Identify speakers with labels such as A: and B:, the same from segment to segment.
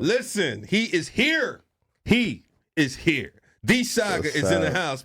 A: Listen, he is here. He is here. Th3 Saga is in the house.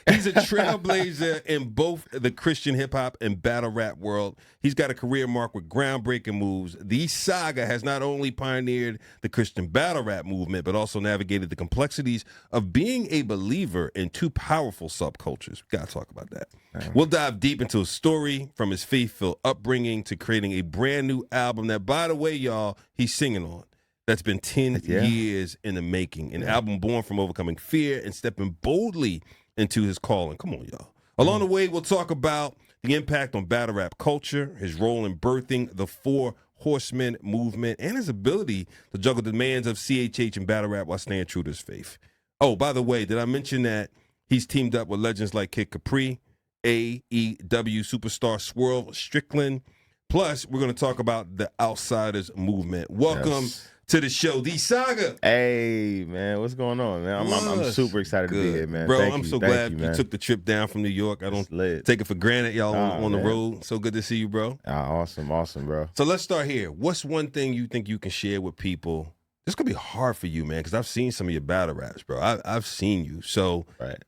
A: He's a trailblazer in both the Christian hip-hop and battle rap world. He's got a career marked with groundbreaking moves. Th3 Saga has not only pioneered the Christian battle rap movement, but also navigated the complexities of being a believer in two powerful subcultures. We got to talk about that. We'll dive deep into his story, from his faith-filled upbringing to creating a brand new album that, by the way, y'all, he's singing on. That's been 10 years in the making. An album born from overcoming fear and stepping boldly into his calling. Come on, y'all. Along the way, we'll talk about the impact on battle rap culture, his role in birthing the Four Horsemen movement, and his ability to juggle the demands of CHH and battle rap while staying true to his faith. Oh, by the way, did I mention that he's teamed up with legends like Kid Capri, AEW superstar Swerve, Strickland? Plus, we're going to talk about the Outsiders movement. Welcome to the show, Th3 Saga.
B: Hey, man, what's going on, man? I'm super excited to be here, man.
A: Bro,
B: Thank
A: I'm
B: you.
A: so glad you took the trip down from New York. I don't take it for granted, y'all on the road. So good to see you, bro.
B: Awesome, bro.
A: So let's start here. What's one thing you think you can share with people? This could be hard for you, man, because I've seen some of your battle raps, bro. I've seen you. So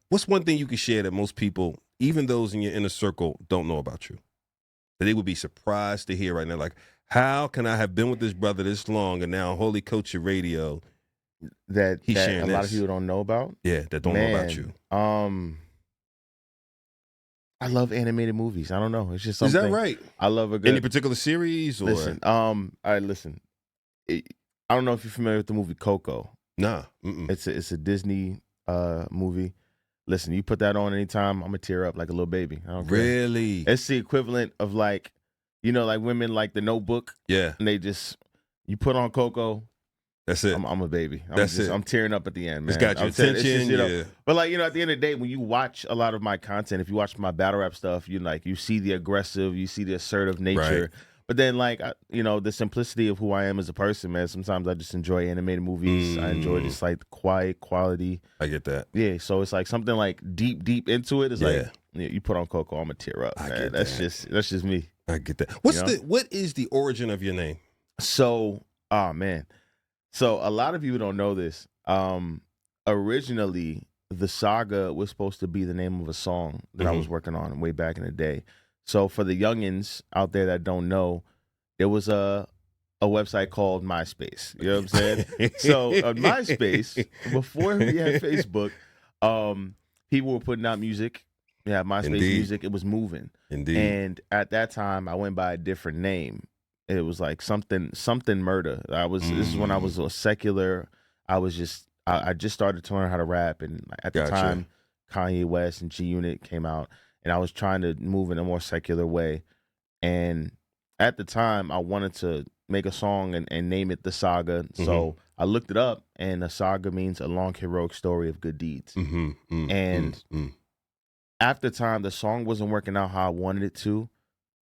A: what's one thing you can share that most people, even those in your inner circle, don't know about you? That they would be surprised to hear right now, like, how can I have been with this brother this long and now Holy Culture Radio
B: that
A: he's sharing
B: a lot of people don't know about?
A: Yeah, that don't know about you.
B: I love animated movies. I don't know. It's just something.
A: Is that right?
B: I love a good.
A: Any particular series? Or?
B: Listen, all right, listen. I don't know if you're familiar with the movie Coco.
A: Nah.
B: It's a Disney movie. Listen, you put that on anytime, I'm gonna tear up like a little baby. I don't care.
A: Really?
B: It's the equivalent of like, you know, like women like The Notebook.
A: Yeah.
B: And they just, you put on Coco.
A: That's it.
B: I'm a baby. I'm tearing up at the end, man.
A: It's got your attention.
B: Just, But like, you know, at the end of the day, when you watch a lot of my content, if you watch my battle rap stuff, you see the aggressive, you see the assertive nature. Right. But then, like, you know, the simplicity of who I am as a person, man. Sometimes I just enjoy animated movies. I enjoy just like quiet quality.
A: I get that.
B: Yeah, so it's like something like deep into it. It's like you put on Coco, I'm gonna tear up. Man. That's just me.
A: I get that. What is the origin of your name?
B: So, man. So a lot of people don't know this. Originally, The Saga was supposed to be the name of a song that I was working on way back in the day. So for the youngins out there that don't know, there was a website called MySpace. You know what I'm saying? So on MySpace, before we had Facebook, people were putting out music. Yeah, MySpace music. It was moving.
A: Indeed.
B: And at that time, I went by a different name. It was like something murder. This is when I was a secular. I just started to learn how to rap, and at the time, Kanye West and G Unit came out. And I was trying to move in a more secular way. And at the time, I wanted to make a song and name it The Saga. So I looked it up, and The Saga means a long, heroic story of good deeds. After time, the song wasn't working out how I wanted it to.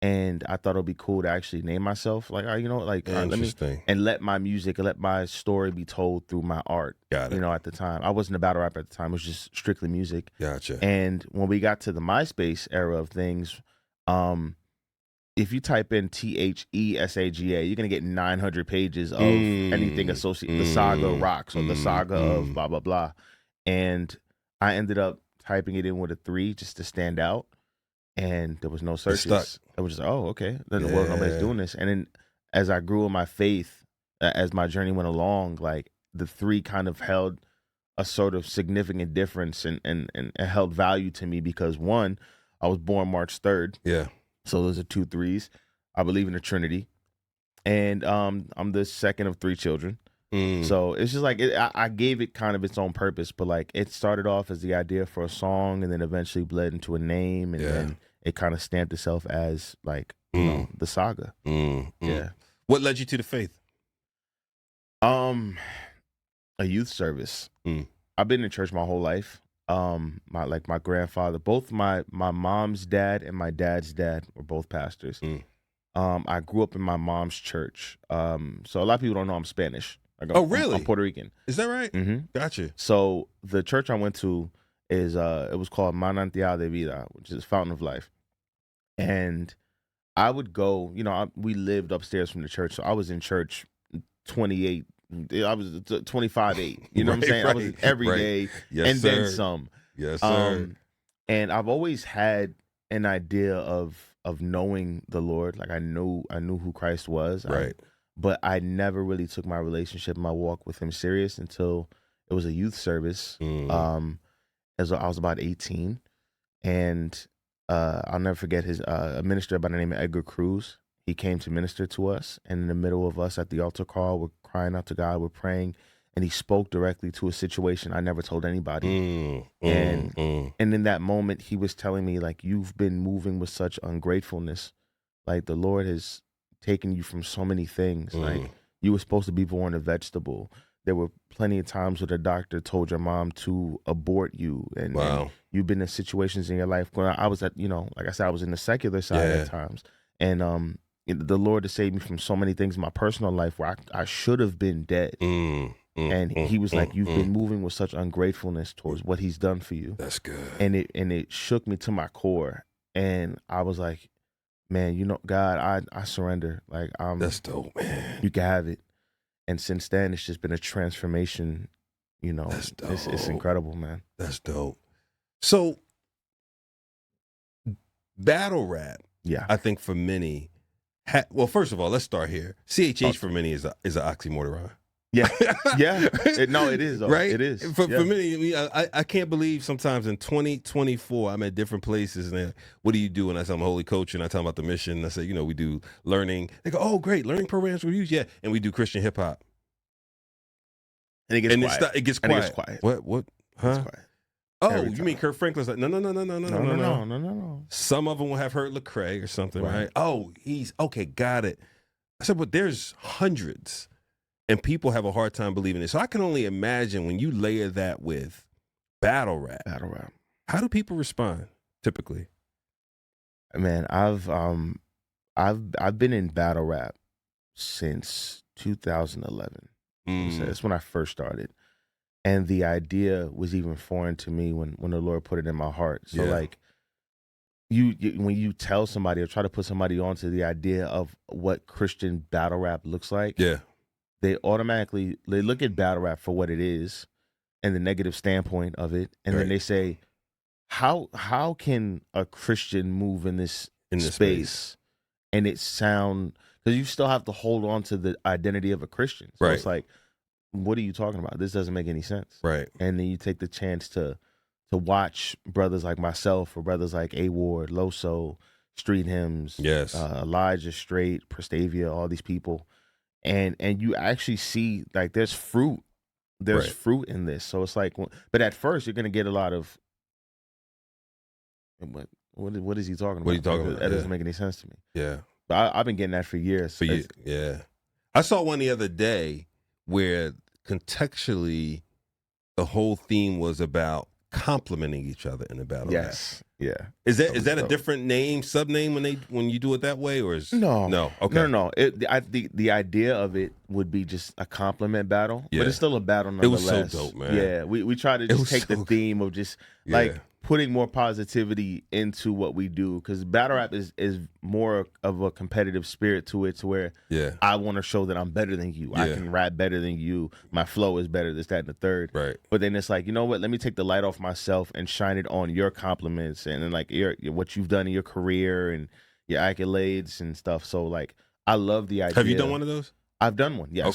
B: And I thought it would be cool to actually name myself. Like, you know, like, let my music, let my story be told through my art.
A: Got it.
B: You know, at the time. I wasn't a battle rapper at the time. It was just strictly music.
A: Gotcha.
B: And when we got to the MySpace era of things, if you type in THESAGA, you're going to get 900 pages of anything associated. The Saga rocks or the Saga of blah, blah, blah. And I ended up typing it in with a 3 just to stand out. And there was no searches. It was just, oh, okay. Then the world nobody's doing this. And then as I grew in my faith, as my journey went along, like the 3 kind of held a sort of significant difference and held value to me because one, I was born March 3rd.
A: Yeah.
B: So those are 2 3s. I believe in the Trinity. And I'm the second of 3 children. So it's just like I gave it kind of its own purpose, but like it started off as the idea for a song and then eventually bled into a name and then it kind of stamped itself as like you know, The Saga. Yeah.
A: What led you to the faith?
B: A youth service. I've been in church my whole life. My grandfather, both my mom's dad and my dad's dad were both pastors. I grew up in my mom's church. So a lot of people don't know I'm Spanish.
A: Really?
B: I'm Puerto Rican.
A: Is that right? Gotcha.
B: So the church I went to is it was called Manantial de Vida, which is Fountain of Life. And I would go, you know, we lived upstairs from the church, so I was in church 28 25/8. You know what I'm saying? I was every day,
A: Yes,
B: and
A: sir.
B: then some.
A: Yes, sir.
B: And I've always had an idea of knowing the Lord. Like I knew who Christ was.
A: Right.
B: But I never really took my relationship, my walk with him serious until it was a youth service. As I was about 18, and I'll never forget a minister by the name of Edgar Cruz. He came to minister to us, and in the middle of us at the altar call, we're crying out to God, we're praying, and he spoke directly to a situation I never told anybody. And in that moment, he was telling me, like, you've been moving with such ungratefulness. Like, the Lord has taken you from so many things. Like, you were supposed to be born a vegetable. There were plenty of times where the doctor told your mom to abort you. And you've been in situations in your life where I was at, like I said, I was in the secular side at times. And the Lord has saved me from so many things in my personal life where I should have been dead. And he was like, you've been moving with such ungratefulness towards what he's done for you.
A: That's good.
B: And it shook me to my core. And I was like, man, God, I surrender. Like,
A: that's dope, man.
B: You can have it. And since then, it's just been a transformation.
A: That's dope.
B: It's incredible, man.
A: That's dope. So, battle rap, I think for many, well, first of all, let's start here. CHH for many is an oxymoron.
B: Yeah, no, it is, though.
A: Right?
B: It is.
A: For many, I can't believe sometimes in 2024, I'm at different places and they're like, what do you do? And I say I'm a holy coach and I tell them about the mission. And I say, we do learning. They go, oh, great, learning programs we use. Yeah, and we do Christian hip hop.
B: And it gets quiet.
A: It gets quiet. What? Huh?
B: It's quiet.
A: Oh, you mean Kurt Franklin's like, no. Some of them will have heard Lecrae or something, right? Oh, he's okay, got it. I said, but there's hundreds. And people have a hard time believing it. So I can only imagine when you layer that with battle rap. How do people respond typically?
B: Man, I've been in battle rap since 2011. That's when I first started. And the idea was even foreign to me when the Lord put it in my heart. So like you when you tell somebody or try to put somebody onto the idea of what Christian battle rap looks like, they automatically look at battle rap for what it is and the negative standpoint of it, and then they say, how can a Christian move in this space and it sound, because you still have to hold on to the identity of a Christian. So it's like, what are you talking about? This doesn't make any sense.
A: Right.
B: And then you take the chance to watch brothers like myself or brothers like A Ward, Loso, Street Hymns, Elijah Straight, Prestavia, all these people. And you actually see, like, there's fruit. There's fruit in this. So it's like, but at first you're going to get a lot of, what is he talking about?
A: What are you talking about?
B: That doesn't make any sense to me.
A: Yeah.
B: But I've been getting that for years.
A: Yeah. I saw one the other day where contextually the whole theme was about complimenting each other in the battle.
B: Yes. Yeah.
A: Is that a different name, sub-name when you do it that way, or is
B: no?
A: Okay.
B: No. The idea of it would be just a compliment battle, but it's still a battle nonetheless.
A: It was so dope, man.
B: Yeah, we try to just take the theme of just like putting more positivity into what we do, because battle rap is more of a competitive spirit to it, to where I want to show that I'm better than you. I can rap better than you. My flow is better. This, that, and the third.
A: Right.
B: But then it's like, you know what? Let me take the light off myself and shine it on your compliments and then like what you've done in your career and your accolades and stuff. So like, I love the idea.
A: Have you done one of those?
B: I've done one. Yes.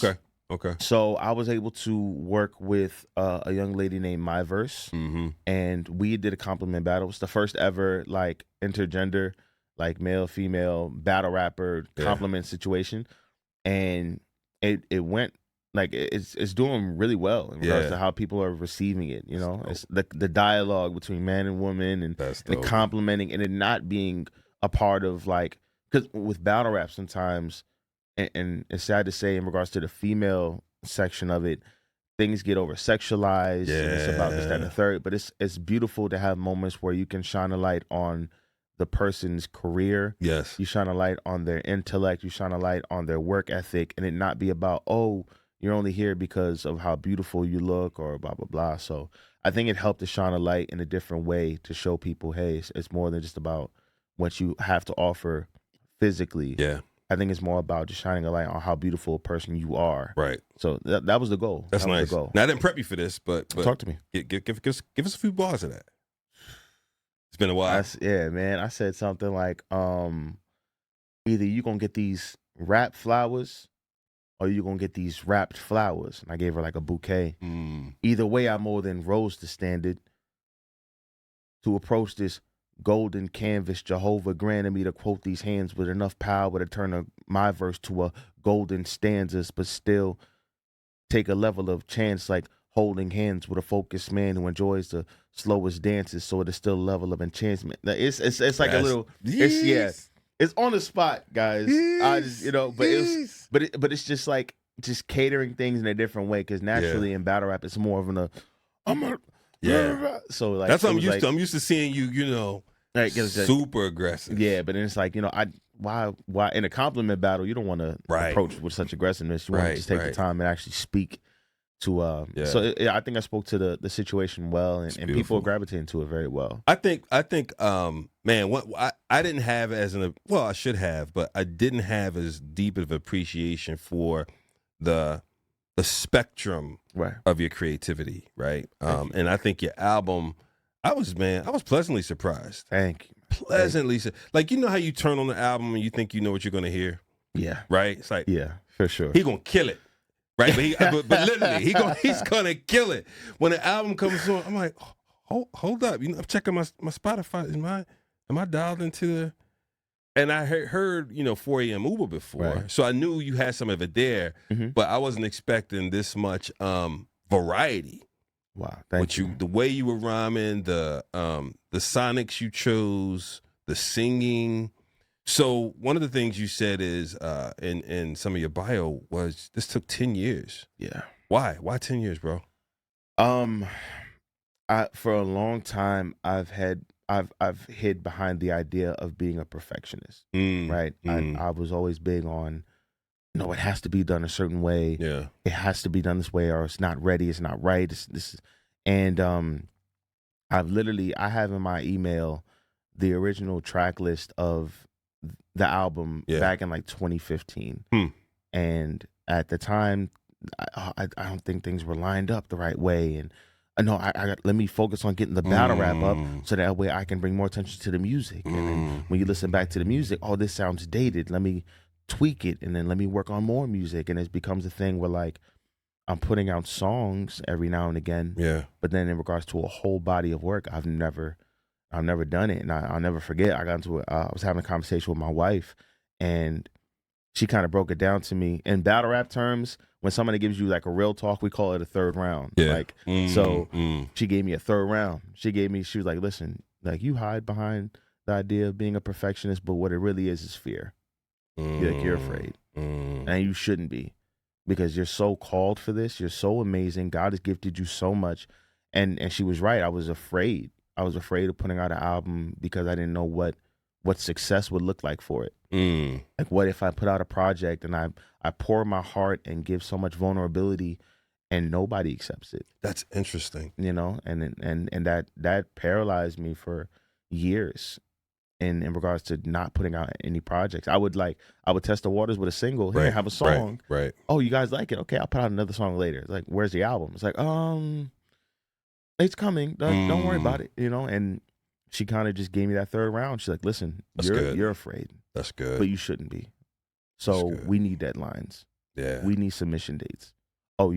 A: Okay.
B: So I was able to work with a young lady named Myverse, and we did a compliment battle. It's the first ever like intergender, like male female battle rapper compliment situation, and it went like it's doing really well in regards to how people are receiving it. It's the dialogue between man and woman and the complimenting and it not being a part of like, because with battle rap sometimes. And it's sad to say, in regards to the female section of it, things get over sexualized. And it's about this, that, and the third. But it's beautiful to have moments where you can shine a light on the person's career.
A: Yes.
B: You shine a light on their intellect. You shine a light on their work ethic, and it not be about, oh, you're only here because of how beautiful you look or blah, blah, blah. So I think it helped to shine a light in a different way to show people, hey, it's more than just about what you have to offer physically.
A: Yeah.
B: I think it's more about just shining a light on how beautiful a person you are.
A: Right.
B: So that was the goal.
A: That's
B: that
A: nice.
B: Was the goal.
A: Now I didn't prep you for this, but
B: talk to me.
A: Give us a few bars of that. It's been a while.
B: Yeah, man. I said something like, either you gonna get these wrapped flowers, or you gonna get these wrapped flowers. And I gave her like a bouquet. Either way, I more than rose the standard to approach this golden canvas. Jehovah granted me to quote these hands with enough power to turn my verse to a golden stanzas, but still take a level of chance like holding hands with a focused man who enjoys the slowest dances. So it is still a level of enchantment. It's like a little. It's on the spot, guys. I just but it's just like just catering things in a different way, because naturally in battle rap it's more of so like
A: that's what I'm used to. I'm used to seeing you, like, super aggressive.
B: Yeah, but then it's like, why in a compliment battle you don't want to approach with such aggressiveness. You want to just take the time and actually speak to so I think I spoke to the situation well, and people are gravitating to it very well.
A: I think man, what I didn't have I should have, but I didn't have as deep of appreciation for the spectrum of your creativity, right? And I think your album, I was pleasantly surprised.
B: Thank you.
A: Pleasantly, like, how you turn on the album and you think you know what you're gonna hear.
B: Yeah.
A: Right. It's like,
B: yeah, for sure.
A: He gonna kill it. Right, but literally, he's gonna kill it. When the album comes on, I'm like, hold up, I'm checking my Spotify. Am I dialed into the? And I heard 4 a.m. Uber before, so I knew you had some of it there, but I wasn't expecting this much variety.
B: Wow, thank you.
A: The way you were rhyming, the sonics you chose, the singing. So one of the things you said is in some of your bio was this took 10 years.
B: Yeah.
A: Why? Why 10 years, bro?
B: For a long time I've hid behind the idea of being a perfectionist. Right? I was always big on, it has to be done a certain way.
A: Yeah.
B: It has to be done this way, or it's not ready, it's not right. And I have in my email the original track list of the album back in like 2015. And at the time, I don't think things were lined up the right way. And let me focus on getting the battle rap up, so that way I can bring more attention to the music. And then when you listen back to the music, this sounds dated. Let me tweak it, and then let me work on more music. And it becomes a thing where like I'm putting out songs every now and again.
A: Yeah.
B: But then in regards to a whole body of work, I've never done it. And I'll never forget, I got into I was having a conversation with my wife, and she kind of broke it down to me in battle rap terms. When somebody gives you like a real talk, we call it a third round.
A: Yeah.
B: Like, so she gave me a third round. She was like, listen, like, you hide behind the idea of being a perfectionist, but what it really is fear. You're afraid. And you shouldn't be, because you're so called for this. You're so amazing. God has gifted you so much. And she was right. I was afraid. I was afraid of putting out an album because I didn't know what success would look like for it. Like, what if I put out a project and I pour my heart and give so much vulnerability and nobody accepts it? That's
A: interesting.
B: And that paralyzed me for years in regards to not putting out any projects. I would test the waters with a single. Hey, have a song.
A: Right.
B: Oh, you guys like it? Okay, I'll put out another song later. It's like, where's the album? It's like, it's coming. Don't worry about it. And she kind of just gave me that third round. She's like, listen, you're afraid.
A: That's good.
B: But you shouldn't be. So we need deadlines.
A: Yeah.
B: We need submission dates. Oh,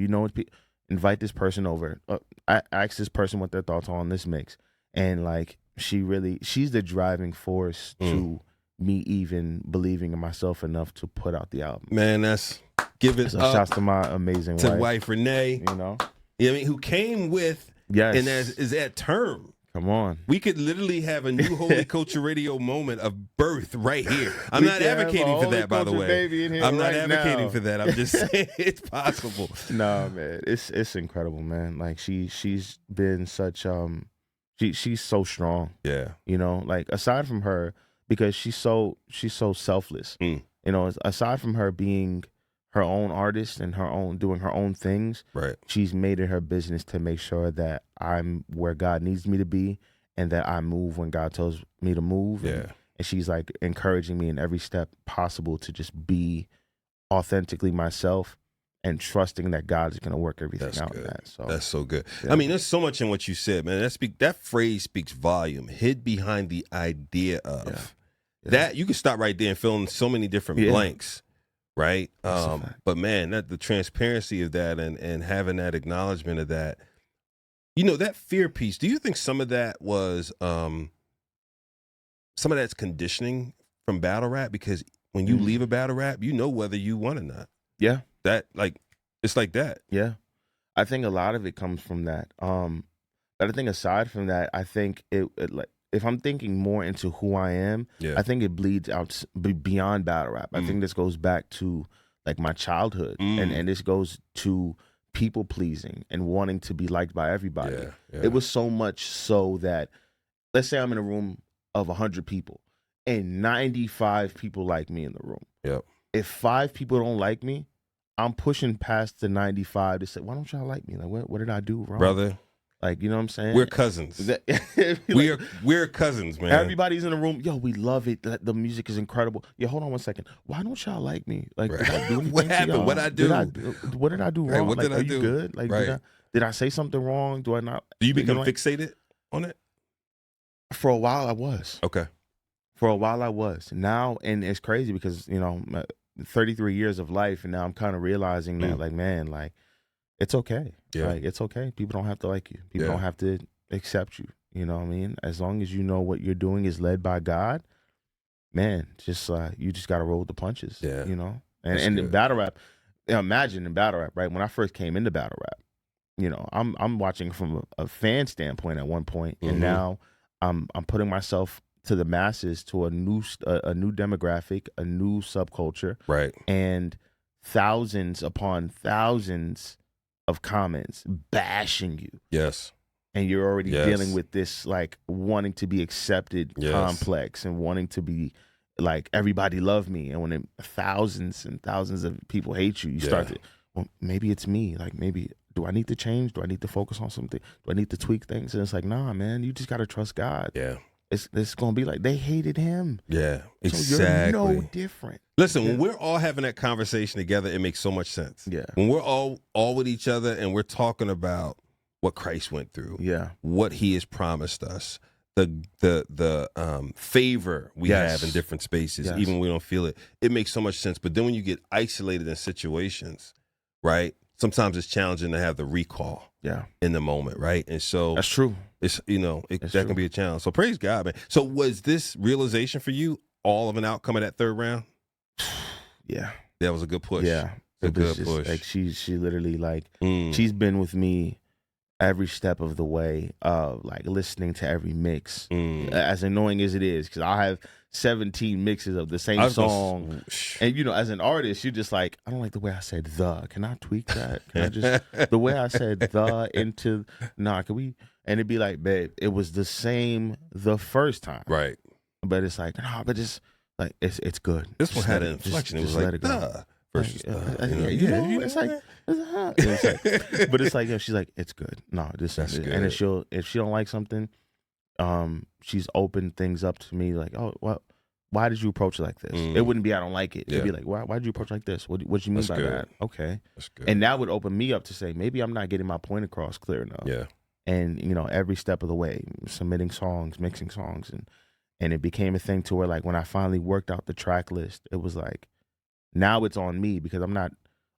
B: invite this person over. Ask this person what their thoughts are on this mix. And like, she's the driving force to me even believing in myself enough to put out the album.
A: Man, give it up.
B: Shouts to my amazing
A: wife Renee. Who came with and is at term.
B: Come on.
A: We could literally have a new Holy Culture Radio moment of birth right here. I'm not advocating for that, by the way. I'm not advocating for that. I'm just saying it's possible.
B: No, man. It's incredible, man. Like, she's been such she's so strong.
A: Yeah.
B: Like, aside from her, because she's so selfless. Aside from her being her own artist and doing her own things,
A: right?
B: She's made it her business to make sure that I'm where God needs me to be, and that I move when God tells me to move.
A: Yeah.
B: and she's like encouraging me in every step possible to just be authentically myself and trusting that God is going to work everything out in that. So
A: that's so good.
B: Yeah.
A: I mean, there's so much in what you said, man. That phrase speaks volume. Hid behind the idea of that, you can stop right there and fill in so many different blanks, right? But man, the transparency of that and having that acknowledgement of that, that fear piece. Do you think some of that was some of that's conditioning from battle rap? Because when you leave a battle rap, you know whether you won or not.
B: Yeah.
A: That it's like that.
B: Yeah. I think a lot of it comes from that. But I think aside from that, I think it like if I'm thinking more into who I am, I think it bleeds out beyond battle rap. I think this goes back to like my childhood, and this goes to people pleasing and wanting to be liked by everybody. It was so much so that, let's say I'm in a room of 100 people and 95 people like me in the room.
A: Yep.
B: If 5 people don't like me, I'm pushing past the 95 to say, why don't y'all like me? Like, what did I do wrong?
A: Brother.
B: Like, you know what I'm saying?
A: We're cousins. We're cousins, man.
B: Everybody's in the room. Yo, we love it. The music is incredible. Yeah, hold on one second. Why don't y'all like me? Like, did I do anything
A: what happened? What I do?
B: What did I do wrong?
A: What
B: like,
A: did I do?
B: You good? Like, did I say something wrong? Do I not?
A: Do you become fixated on it?
B: For a while, I was.
A: Okay.
B: For a while, I was. Now, and it's crazy because 33 years of life, and now I'm kind of realizing that, like, man, like, it's okay.
A: Yeah.
B: Like, it's okay. People don't have to like you. People don't have to accept you. You know what I mean? As long as you know what you're doing is led by God, man, just you just got to roll with the punches.
A: Yeah.
B: You know? And in battle rap, imagine in battle rap, right? When I first came into battle rap, I'm watching from a fan standpoint at one point, and now I'm putting myself to the masses, to a new demographic, a new subculture.
A: Right.
B: And thousands upon thousands of comments bashing you.
A: Yes.
B: And you're already dealing with this, like, wanting to be accepted complex and wanting to be like, everybody love me. And when thousands and thousands of people hate you, you start to, well, maybe it's me. Like, maybe, do I need to change? Do I need to focus on something? Do I need to tweak things? And it's like, nah, man, you just got to trust God.
A: Yeah.
B: It's going to be like, they hated him.
A: Yeah, exactly.
B: So you're no different.
A: Listen, when we're all having that conversation together, it makes so much sense.
B: Yeah.
A: When we're all with each other and we're talking about what Christ went through, what he has promised us, the favor we have in different spaces, even when we don't feel it, it makes so much sense. But then when you get isolated in situations, right, sometimes it's challenging to have the recall in the moment, right? And so
B: that's true.
A: It's that can be a challenge. So praise God, man. So was this realization for you all of an outcome of that third round?
B: Yeah.
A: That was a good push.
B: Yeah.
A: A good push.
B: Like, she literally, like, she's been with me every step of the way, like, listening to every mix, as annoying as it is, because I have 17 mixes of the same song, and as an artist, you're just like, I don't like the way I said the. Can I tweak that? Can I just the way I said the into can we? And it'd be like, babe, it was the same the first time,
A: right?
B: But it's like, but it's like it's good.
A: This one had an inflection. It was like the versus
B: it's like, but it's like, she's like, it's good. No, this is good. And if she don't like something, she's opened things up to me, like, oh, well, why did you approach it like this? It wouldn't be I don't like it. It'd be like, why did you approach it like this? What you mean by that? Okay.
A: That's good.
B: And that would open me up to say, maybe I'm not getting my point across clear enough.
A: Yeah.
B: And every step of the way, submitting songs, mixing songs, and it became a thing to where, like, when I finally worked out the track list, it was like, now it's on me, because I'm not,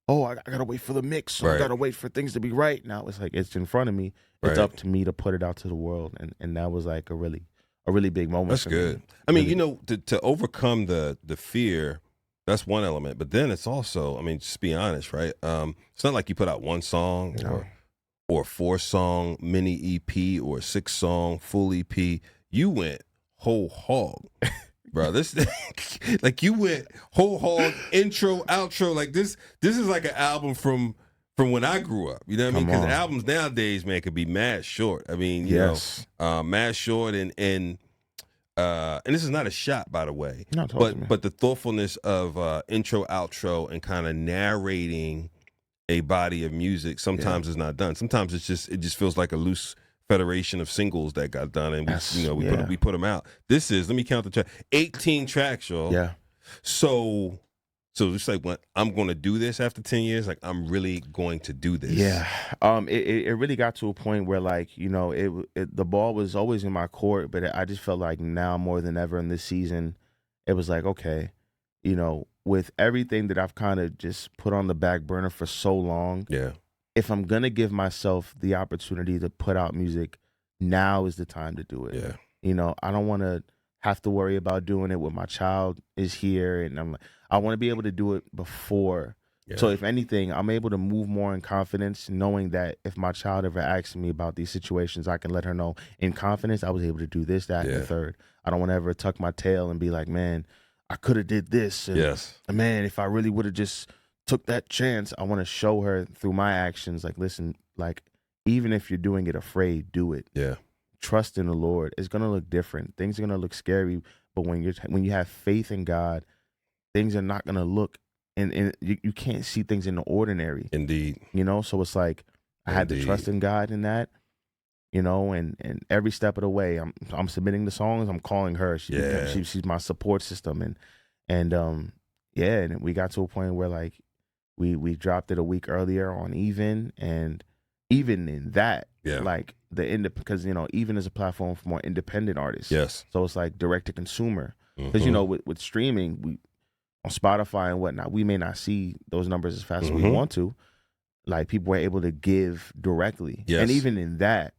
B: I gotta wait for the mix, so I gotta wait for things to be right. Now it's like, it's in front of me. It's up to me to put it out to the world, and that was like a really big moment.
A: That's good. Me. I mean, to overcome the fear, that's one element, but then it's also, I mean, just be honest, right? It's not like you put out one song or a 4-song mini EP or a 6-song full EP. You went whole hog. Bro, this like, you went whole hog, intro, outro. Like, this is like an album from when I grew up. You know what I mean? Because albums nowadays, man, could be mad short. I mean, you know, mad short, and this is not a shot, by the way.
B: No, totally,
A: but the thoughtfulness of intro, outro, and kind of narrating a body of music sometimes is not done. Sometimes it just feels like a loose federation of singles that got done, and we put them out. This is, let me count the track, 18 tracks, y'all.
B: Yeah.
A: So it's like, when I'm going to do this after 10 years, like, I'm really going to do this.
B: Yeah. It really got to a point where, like, you know, the ball was always in my court, but I just felt like now more than ever in this season, it was like, okay, you know, with everything that I've kind of just put on the back burner for so long,
A: yeah,
B: if I'm going to give myself the opportunity to put out music, now is the time to do it.
A: yeah,
B: You know, I don't want to have to worry about doing it when my child is here, and I want to be able to do it before.
A: yeah.
B: So if anything, I'm able to move more in confidence, knowing that if my child ever asks me about these situations, I can let her know in confidence I was able to do this, that, and the third. I don't want to ever tuck my tail and be like, man, I could have did this. And,
A: yes.
B: man, if I really would have just took that chance, I want to show her through my actions, like, listen, like, even if you're doing it afraid, do it.
A: Yeah.
B: Trust in the Lord. It's gonna look different. Things are gonna look scary, but when you have faith in God, things are not gonna look, and you can't see things in the ordinary.
A: Indeed.
B: You know, so it's like I had to trust in God in that. You know, and every step of the way, I'm submitting the songs. I'm calling her. She's my support system, and we got to a point where, like, we dropped it a week earlier on Even, and even in that, like, because, you know, Even is a platform for more independent artists.
A: Yes.
B: So it's like direct to consumer, because you know, with streaming, we on Spotify and whatnot, we may not see those numbers as fast as we want to. Like, people were able to give directly, and even in that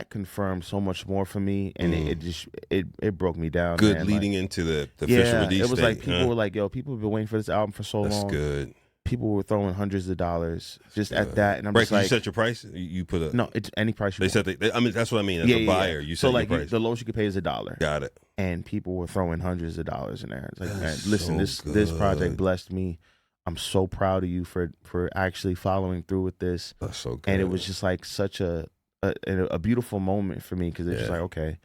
B: confirmed so much more for me, and it broke me down.
A: Good,
B: man.
A: leading
B: like,
A: into the official release.
B: It was like people were like, "Yo, people have been waiting for this album for so long."
A: That's good.
B: People were throwing hundreds of dollars just at that, and I'm just like,
A: you set your price. You put a
B: it's any price you want.
A: Set. I mean, that's what I mean. As a buyer, you set
B: so, like,
A: your price.
B: the lowest you could pay is $1.
A: Got it.
B: And people were throwing hundreds of dollars in there. It's like, man, listen,
A: so
B: this project blessed me. I'm so proud of you for actually following through with this.
A: That's so good.
B: And it was just like such a beautiful moment for me, because it's just like, okay,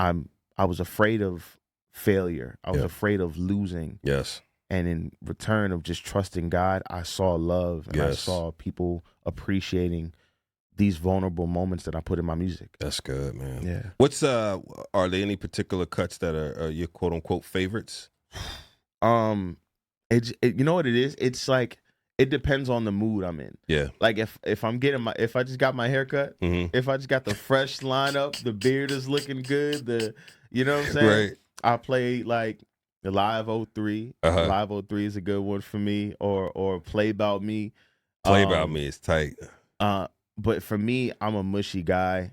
B: I was afraid of failure. I was afraid of losing.
A: Yes.
B: And in return of just trusting God, I saw love, and I saw people appreciating these vulnerable moments that I put in my music.
A: That's good, man.
B: Yeah.
A: What's are there any particular cuts that are your quote unquote favorites?
B: You know what it is? It's like, it depends on the mood I'm in.
A: Yeah.
B: Like, if I'm getting if I just got my haircut, if I just got the fresh lineup, the beard is looking good, you know what I'm saying?
A: Right.
B: I play like the Live Th3. Live Th3 is a good one for me, or Play About Me.
A: Play About Me is tight.
B: But for me, I'm a mushy guy.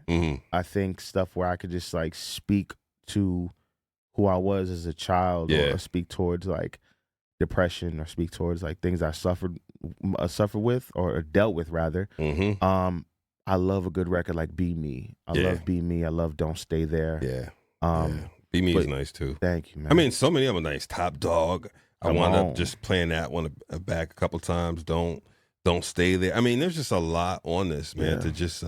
B: I think stuff where I could just, like, speak to who I was as a child, or speak towards, like, depression, or speak towards, like, things I suffered with, or dealt with rather. I love a good record like Be Me. I love Be Me. I love Don't Stay There. Be Me is nice too. Thank you, man.
A: I mean, so many of them are nice. Top Dog. I wound up just playing that one back a couple times. Don't Stay There. I mean, there's just a lot on this, man, to just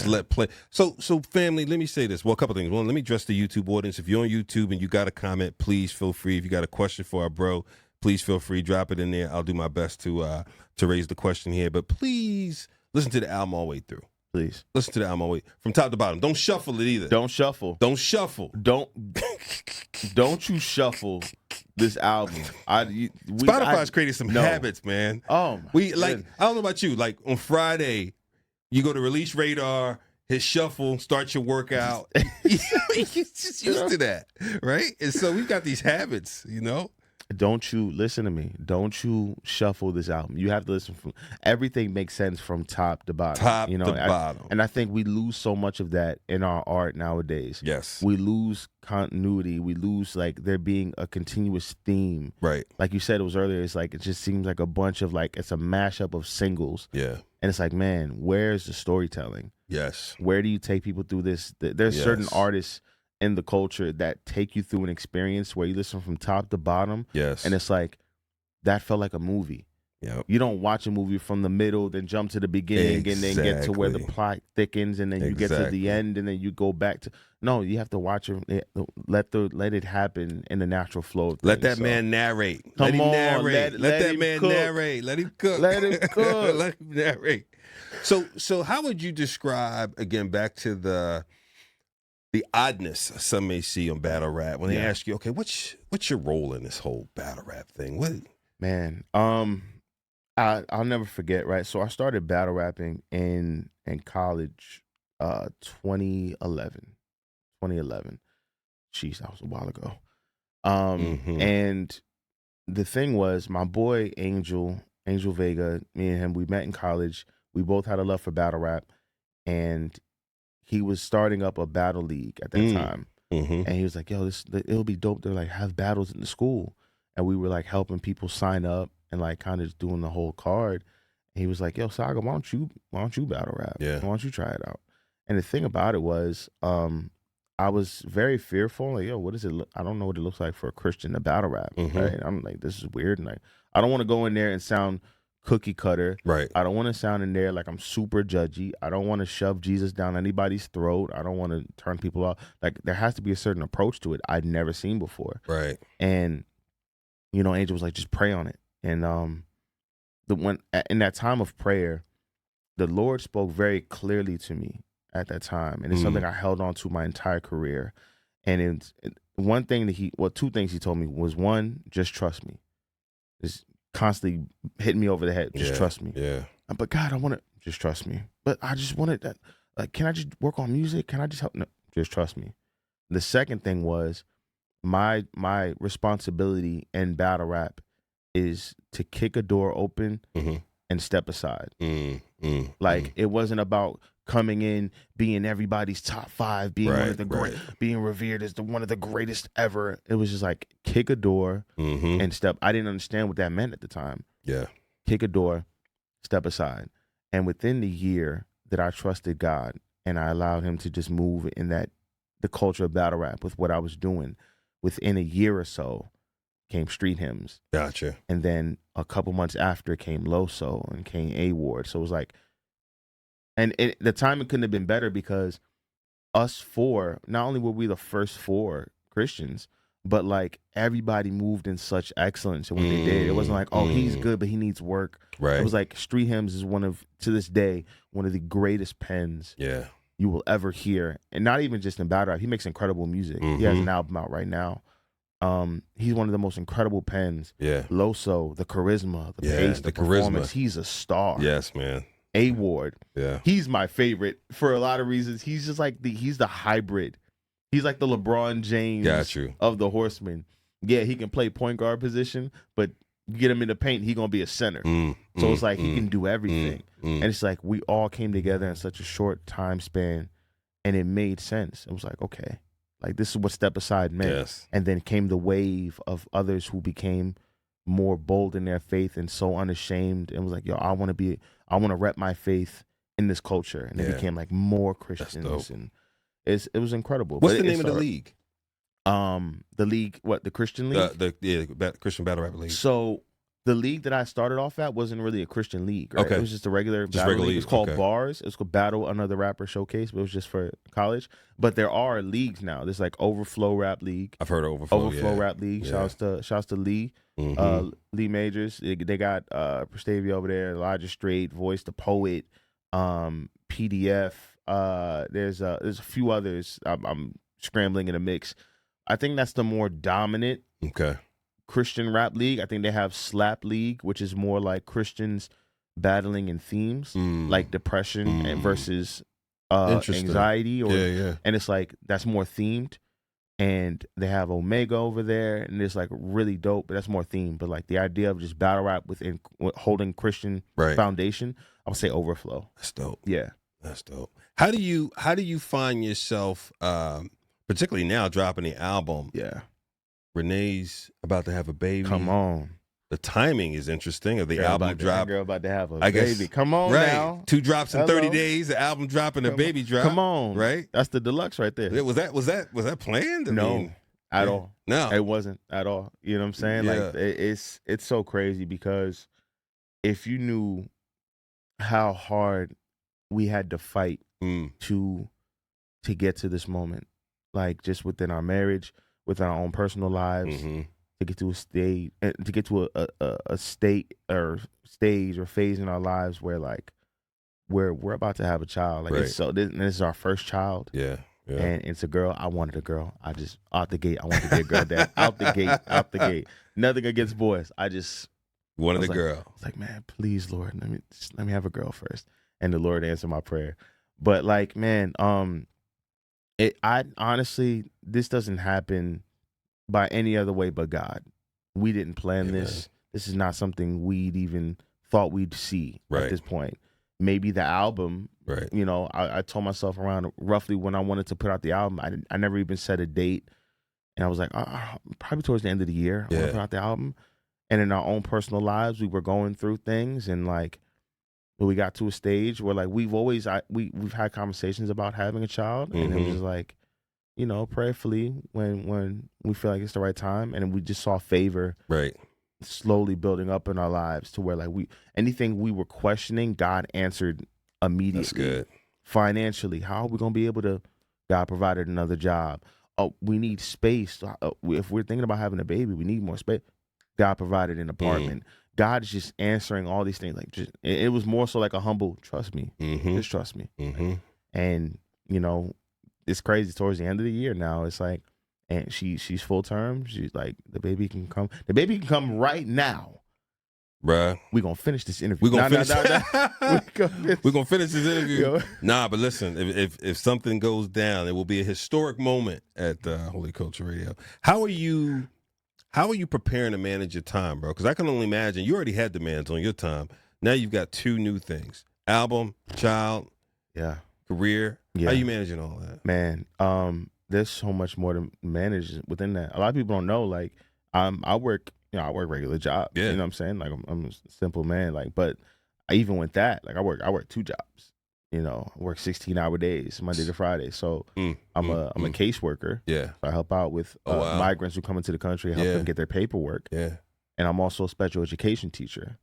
A: let play. So family, let me say this. Well, a couple things. One, let me address the YouTube audience. If you're on YouTube and you got a comment, please feel free. If you got a question for our bro, please feel free. Drop it in there. I'll do my best to raise the question here. But please listen to the album all the way through.
B: Please
A: listen to the album all the way from top to bottom. Don't shuffle it either.
B: Don't shuffle.
A: Don't shuffle.
B: Don't you shuffle this album.
A: Spotify's created some habits, man.
B: Oh,
A: I don't know about you. Like, on Friday, you go to Release Radar, hit shuffle, start your workout. You're just used to that, right? And so we've got these habits, you know.
B: Don't you listen to me? Don't you shuffle this album? You have to listen from everything. Makes sense from top to bottom.
A: Top to bottom.
B: And I think we lose so much of that in our art nowadays.
A: Yes,
B: we lose continuity. We lose, like, there being a continuous theme.
A: Right, like
B: you said, it was earlier. It's like, it just seems like a bunch of, like, it's a mashup of singles.
A: Yeah,
B: and it's like, man, where's the storytelling?
A: Yes,
B: where do you take people through this? There's certain artists in the culture that take you through an experience where you listen from top to bottom.
A: Yes.
B: And it's like, that felt like a movie.
A: Yep.
B: You don't watch a movie from the middle, then jump to the beginning, and then get to where the plot thickens, and then you get to the end, and then you go back to. No, you have to watch it. Let it happen in the natural flow of things.
A: Let that man narrate.
B: Come
A: let him
B: on,
A: narrate. Let that man
B: cook.
A: narrate. Let him cook.
B: Let him cook.
A: Let him narrate. So how would you describe, again, back to the oddness some may see on battle rap when they ask you, okay, what's your role in this whole battle rap thing? What?
B: Man, I'll never forget, right? So I started battle rapping in college 2011. Jeez, that was a while ago. And the thing was, my boy Angel Vega, me and him, we met in college. We both had a love for battle rap, and he was starting up a battle league at that time. And he was like, yo, it'll be dope to like have battles in the school. And we were like helping people sign up and like kind of doing the whole card. And he was like, yo, Saga, why don't you battle rap?
A: Yeah.
B: Why don't you try it out? And the thing about it was, I was very fearful. Like, yo, what is it? I don't know what it looks like for a Christian to battle rap. Right? I'm like, this is weird. And like, I don't want to go in there and sound cookie cutter.
A: Right.
B: I don't want to sound in there like I'm super judgy. I don't want to shove Jesus down anybody's throat. I don't want to turn people off. Like, there has to be a certain approach to it I'd never seen before.
A: Right.
B: And, you know, Angel was like, just pray on it. And in that time of prayer, the Lord spoke very clearly to me at that time, and it's something I held on to my entire career. And two things he told me was, one, just trust me. Just constantly hitting me over the head. Just trust me.
A: Yeah.
B: But God, I want to just trust me. But I just wanted that. Like, can I just work on music? Can I just help? No, just trust me. The second thing was my responsibility in battle rap is to kick a door open and step aside. Like, it wasn't about coming in, being everybody's top 5, being one of the being revered as one of the greatest ever. It was just like, kick a door and step. I didn't understand what that meant at the time.
A: Yeah.
B: Kick a door, step aside. And within the year that I trusted God and I allowed him to just move in the culture of battle rap with what I was doing, within a year or so came Street Hymns.
A: Gotcha.
B: And then a couple months after came Loso and came A-Ward. So it was like, and the timing couldn't have been better, because us four, not only were we the first 4 Christians, but like everybody moved in such excellence in what they did. It wasn't like, oh, he's good, but he needs work.
A: Right.
B: It was like, Street Hymns is to this day, one of the greatest pens you will ever hear. And not even just in battle rap. He makes incredible music. He has an album out right now. He's one of the most incredible pens.
A: Yeah.
B: Loso, the charisma, the pace, the performance. He's a star.
A: Yes, man.
B: A-Ward.
A: Yeah.
B: He's my favorite for a lot of reasons. He's just like he's the hybrid. He's like the LeBron James of the Horsemen. Yeah, he can play point guard position, but get him in the paint, he gonna be a center. So it's like he can do everything. And it's like we all came together in such a short time span, and it made sense. It was like, okay, like this is what step aside meant.
A: Yes.
B: And then came the wave of others who became more bold in their faith and so unashamed, and was like, yo, I want to rep my faith in this culture. And it became like more Christians, and it was incredible.
A: What's the name of the league?
B: The league, what, the Christian league?
A: The Christian Battle Rap League.
B: So the league that I started off at wasn't really a Christian league, right? It was just a regular battle league. It was called Bars. It's called Battle Another Rapper Showcase, but it was just for college. But there are leagues now. There's like Overflow Rap League.
A: I've heard of Overflow.
B: Rap League. Shouts to Lee. Lee Majors. They got Prestavia over there, Elijah Strait, Voice the Poet, PDF. There's a few others. I'm scrambling in a mix. I think that's the more dominant Christian rap league. I think they have Slap League, which is more like Christians battling in themes like depression and versus anxiety, and it's like that's more themed. And they have Omega over there, and it's like really dope, but that's more themed. But like the idea of just battle rap within holding Christian foundation, I would say Overflow.
A: That's dope.
B: Yeah,
A: that's dope. How do you find yourself, particularly now dropping the album?
B: Yeah,
A: Renee's about to have a baby.
B: Come on.
A: The timing is interesting. Of the album drop.
B: Girl about to have a baby. Come on now.
A: 2 drops in 30 days. The album drop and the baby drop.
B: Come on.
A: Right?
B: That's the deluxe right there.
A: Was that planned?
B: No, at all.
A: No.
B: It wasn't at all. You know what I'm saying?
A: Yeah.
B: Like it's so crazy, because if you knew how hard we had to fight to get to this moment, like just within our marriage, within our own personal lives, to get to a state, to get to a state or stage or phase in our lives where like we're about to have a child. Like
A: Right.
B: this is our first child.
A: Yeah. Yeah.
B: And it's a girl. I wanted a girl. I just out the gate. I wanted to be a girl dad. Out the gate. Nothing against boys. I
A: Wanted
B: was
A: a
B: like,
A: girl.
B: It's like, man, please, Lord, let me have a girl first. And the Lord answered my prayer. But like, man, I honestly, this doesn't happen by any other way but God. We didn't plan this. This is not something we'd even thought we'd see at this point. Maybe the album,
A: right?
B: You know, I told myself around roughly when I wanted to put out the album. I never even set a date, and I was like, probably towards the end of the year, I want to put out the album. And in our own personal lives, we were going through things, and like, we got to a stage where like we've had conversations about having a child, and it was just like, you know, prayerfully when we feel like it's the right time, and we just saw favor,
A: right,
B: slowly building up in our lives to where like anything we were questioning, God answered immediately.
A: That's good.
B: Financially, how are we gonna be able to? God provided another job. Oh, we need space. If we're thinking about having a baby, we need more space. God provided an apartment. God is just answering all these things. Like, just it was more so like a humble, trust me, just trust me. And you know, it's crazy. Towards the end of the year now, it's like, and she's full term. She's like, the baby can come. The baby can come right now.
A: Bruh.
B: We're going to finish this interview.
A: We're going to
B: finish.
A: We're going to finish this interview.
B: Yo.
A: Nah, but listen, if something goes down, it will be a historic moment at Holy Culture Radio. How are you preparing to manage your time, bro? Because I can only imagine you already had demands on your time. Now you've got two new things: album, child, career.
B: Yeah.
A: How you managing all that?
B: Man, there's so much more to manage within that. A lot of people don't know. Like, I work regular jobs.
A: Yeah.
B: You know what I'm saying? Like, I'm a simple man. Like, but even with that, like, I work two jobs. You know, I work 16-hour days, Monday to Friday. So I'm a caseworker.
A: Yeah.
B: So I help out with migrants who come into the country, help them get their paperwork.
A: Yeah.
B: And I'm also a special education teacher.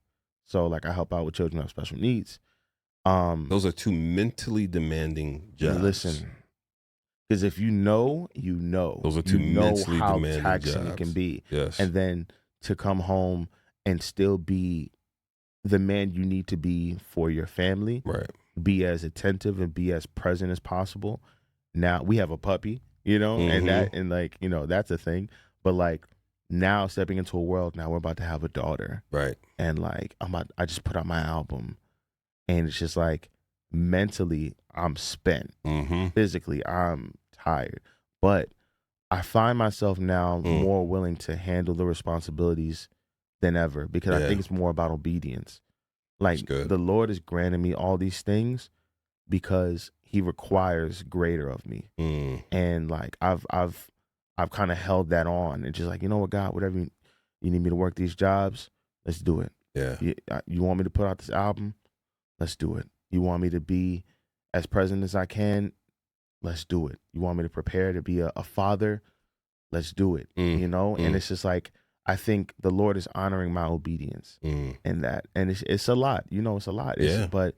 B: So like, I help out with children who have special needs.
A: Those are two mentally demanding jobs.
B: Listen, because if you know,
A: those are two mentally
B: how
A: demanding
B: taxing
A: jobs.
B: it can be.
A: Yes.
B: And then to come home and still be the man you need to be for your family.
A: Right.
B: Be as attentive and be as present as possible. Now we have a puppy, you know, and like, you know, that's a thing. But like, now stepping into a world, now we're about to have a daughter.
A: Right.
B: And like, I just put out my album, and it's just like, mentally I'm spent. Physically I'm tired. But I find myself now more willing to handle the responsibilities than ever, because I think it's more about obedience. Like, the Lord is granting me all these things because He requires greater of me. And like, I've kind of held that on, and just like, you know what, God, whatever you need me to work these jobs, let's do it.
A: Yeah.
B: You want me to put out this album? Let's do it. You want me to be as present as I can? Let's do it. You want me to prepare to be a father? Let's do it. You know? And it's just like, I think the Lord is honoring my obedience in that. And it's a lot. You know, it's a lot. But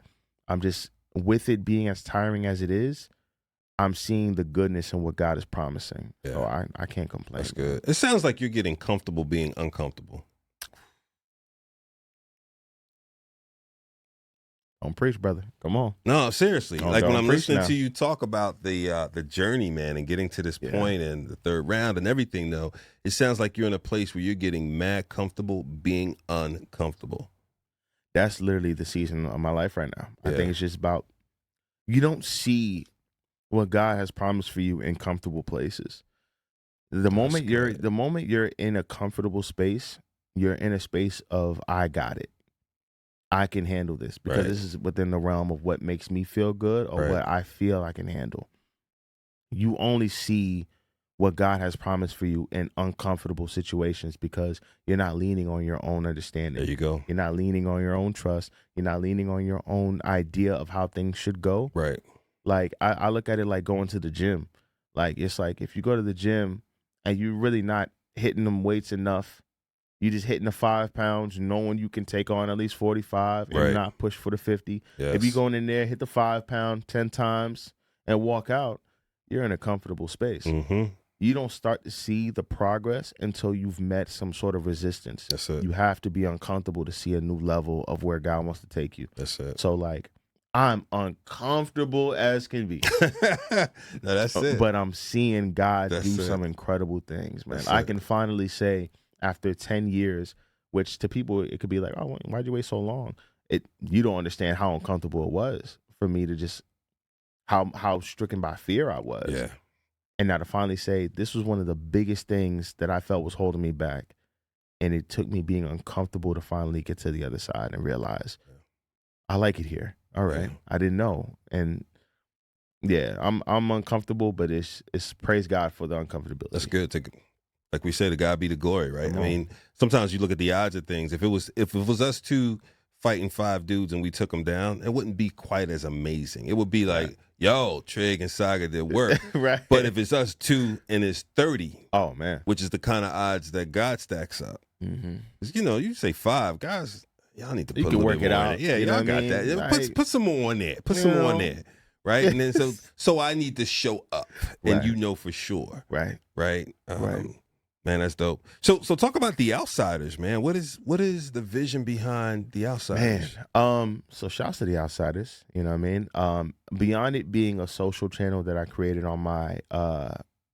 B: I'm just, with it being as tiring as it is, I'm seeing the goodness in what God is promising. Yeah. So I can't complain.
A: That's good. It sounds like you're getting comfortable being uncomfortable.
B: Don't preach, brother. Come on.
A: No, seriously. Like, when I'm listening
B: now
A: to you talk about the journey, man, and getting to this point and the third round and everything, though, it sounds like you're in a place where you're getting mad comfortable being uncomfortable.
B: That's literally the season of my life right now. I think it's just about, you don't see what God has promised for you in comfortable places. The moment you're in a comfortable space, you're in a space of, I got it. I can handle this, because this is within the realm of what makes me feel good, or what I feel I can handle. You only see what God has promised for you in uncomfortable situations, because you're not leaning on your own understanding.
A: There you go.
B: You're not leaning on your own trust. You're not leaning on your own idea of how things should go.
A: Right.
B: Like, I look at it like going to the gym. Like, it's like, if you go to the gym and you're really not hitting them weights enough, you just hitting the 5 pounds, knowing you can take on at least 45 and not push for the 50.
A: Yes.
B: If you going in there, hit the 5 pound 10 times and walk out, you're in a comfortable space. You don't start to see the progress until you've met some sort of resistance.
A: That's it.
B: You have to be uncomfortable to see a new level of where God wants to take you.
A: That's it.
B: So like, I'm uncomfortable as can be.
A: No, that's it.
B: But I'm seeing God
A: That's
B: do
A: it.
B: some incredible things, man.
A: That's
B: I
A: it.
B: can finally say after 10 years, which to people it could be like, oh, why'd you wait so long? You don't understand how uncomfortable it was for me to just how stricken by fear I was.
A: Yeah.
B: And now to finally say this was one of the biggest things that I felt was holding me back. And it took me being uncomfortable to finally get to the other side and realize I like it here. All right.
A: Yeah.
B: I didn't know. And yeah, I'm uncomfortable, but it's praise God for the uncomfortability.
A: That's good. Like we said, to God be the glory, right?
B: Come
A: I
B: on.
A: mean, sometimes you look at the odds of things. If it was us two fighting 5 dudes and we took them down, it wouldn't be quite as amazing. It would be like, yo, Trig and Saga did work.
B: Right.
A: But if it's us 2 and it's 30,
B: Oh man.
A: which is the kind of odds that God stacks up.
B: Mm-hmm.
A: 'Cause, you say 5 guys. Y'all need to put
B: You
A: a
B: can
A: little
B: work
A: bit
B: it
A: more in
B: out.
A: Yeah,
B: You know
A: y'all
B: what
A: got
B: I mean?
A: that.
B: Like,
A: Put some more on there. Put
B: you
A: some more on
B: know.
A: there, right? And then so I need to show up, and
B: Right.
A: you know for sure,
B: Right.
A: right?
B: Right.
A: Man, that's dope. So talk about The Outsiders, man. What is the vision behind The Outsiders?
B: Man. So shouts to The Outsiders. You know what I mean? Beyond it being a social channel that I created on my